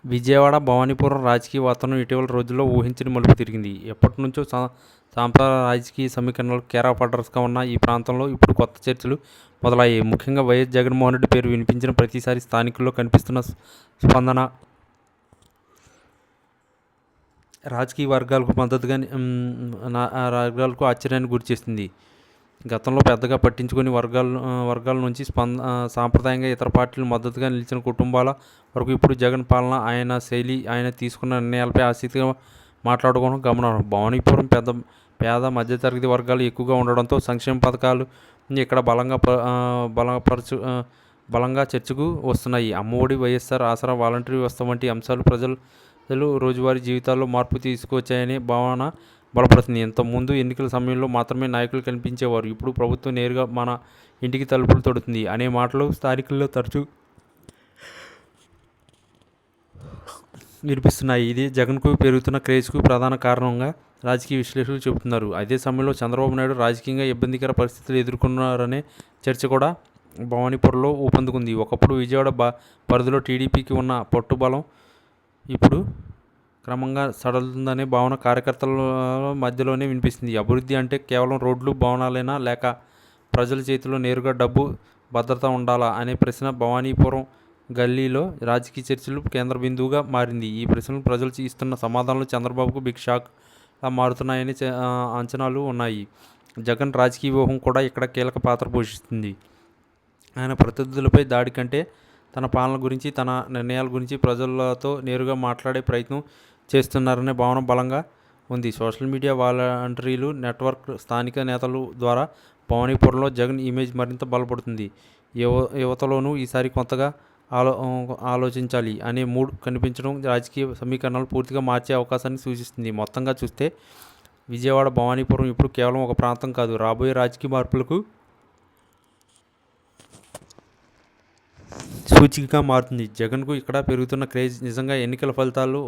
విజయవాడ భవానీపురం రాజకీయ వాతావరణం ఇటీవల రోజుల్లో ఊహించని మలుపు తిరిగింది. ఎప్పటినుంచో సాంప్రదాయ రాజకీయ సమీకరణలు కేర్ ఆఫ్ ఉన్న ఈ ప్రాంతంలో ఇప్పుడు కొత్త చర్చలు మొదలయ్యాయి. ముఖ్యంగా వైఎస్ జగన్మోహన్ రెడ్డి పేరు వినిపించిన ప్రతిసారి స్థానికుల్లో కనిపిస్తున్న స్పందన రాజకీయ వర్గాలకు మద్దతుగా వర్గాలకు ఆశ్చర్యాన్ని గురిచేస్తుంది. గతంలో పెద్దగా పట్టించుకుని వర్గాల నుంచి సాంప్రదాయంగా ఇతర పార్టీలు మద్దతుగా నిలిచిన కుటుంబాల వరకు ఇప్పుడు జగన్ పాలన, ఆయన శైలి, ఆయన తీసుకున్న నిర్ణయాలపై ఆసక్తిగా మాట్లాడుకోవడం గమనార్హం. భవానీపురం పేద మధ్యతరగతి వర్గాలు ఎక్కువగా ఉండడంతో సంక్షేమ పథకాలు ఇక్కడ బలంగా చర్చకు వస్తున్నాయి. అమ్మఒడి, వైఎస్ఆర్ ఆసరా, వాలంటరీ వ్యవస్థ వంటి అంశాలు ప్రజలు రోజువారీ జీవితాల్లో మార్పు తీసుకొచ్చాయనే భావన బలపడుతుంది. ఇంతకుముందు ఎన్నికల సమయంలో మాత్రమే నాయకులు కనిపించేవారు. ఇప్పుడు ప్రభుత్వం నేరుగా మన ఇంటికి తలుపులు తొడుతుంది అనే మాటలు స్థానికుల్లో తరచూ వినిపిస్తున్నాయి. ఇది జగన్కు పెరుగుతున్న క్రేజ్కు ప్రధాన కారణంగా రాజకీయ విశ్లేషకులు చెబుతున్నారు. అదే సమయంలో చంద్రబాబు నాయుడు రాజకీయంగా ఇబ్బందికర పరిస్థితులు ఎదుర్కొన్నారనే చర్చ కూడా భవానీపురంలో ఊపందుకుంది. ఒకప్పుడు విజయవాడ పరిధిలో టీడీపీకి ఉన్న పట్టుబలం ఇప్పుడు క్రమంగా సడలుతుందనే భావన కార్యకర్తల మధ్యలోనే వినిపిస్తుంది. అభివృద్ధి అంటే కేవలం రోడ్లు, భవనాలైనా, లేక ప్రజల చేతిలో నేరుగా డబ్బు, భద్రత ఉండాలా అనే ప్రశ్న భవానీపురం గల్లీలో రాజకీయ చర్చలు కేంద్ర బిందువుగా మారింది. ఈ ప్రశ్నలు ప్రజలు ఇస్తున్న సమాధానాలు చంద్రబాబుకు బిగ్ షాక్లా మారుతున్నాయని అంచనాలు ఉన్నాయి. జగన్ రాజకీయ వ్యూహం కూడా ఇక్కడ కీలక పాత్ర పోషిస్తుంది. ఆయన ప్రత్యర్థులపై దాడి కంటే తన పాలన గురించి, తన నిర్ణయాల గురించి ప్రజలతో నేరుగా మాట్లాడే ప్రయత్నం చేస్తున్నారనే భావన బలంగా ఉంది. సోషల్ మీడియా, వాలంటీర్లు నెట్వర్క్, స్థానిక నేతల ద్వారా భవానీపురంలో జగన్ ఇమేజ్ మరింత బలపడుతుంది. యువతలోనూ ఈసారి కొంతగా ఆలోచించాలి అనే మూడ్ కనిపించడం రాజకీయ సమీకరణాలు పూర్తిగా మార్చే అవకాశాన్ని సూచిస్తుంది. మొత్తంగా చూస్తే విజయవాడ భవానీపురం ఇప్పుడు కేవలం ఒక ప్రాంతం కాదు, రాబోయే రాజకీయ మార్పులకు సూచికగా మారుతుంది. జగన్కు ఇక్కడ పెరుగుతున్న క్రేజ్ నిజంగా ఎన్నికల ఫలితాలు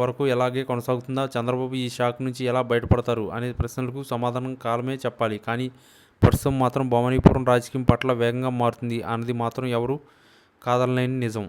వరకు ఎలాగే కొనసాగుతుందా, చంద్రబాబు ఈ షాక్ నుంచి ఎలా బయటపడతారు అనే ప్రశ్నలకు సమాధానం కాలమే చెప్పాలి. కానీ ప్రస్తుతం మాత్రం భవానీపురం రాజకీయం పట్ల వేగంగా మారుతుంది అన్నది మాత్రం ఎవరు కాదనలేని నిజం.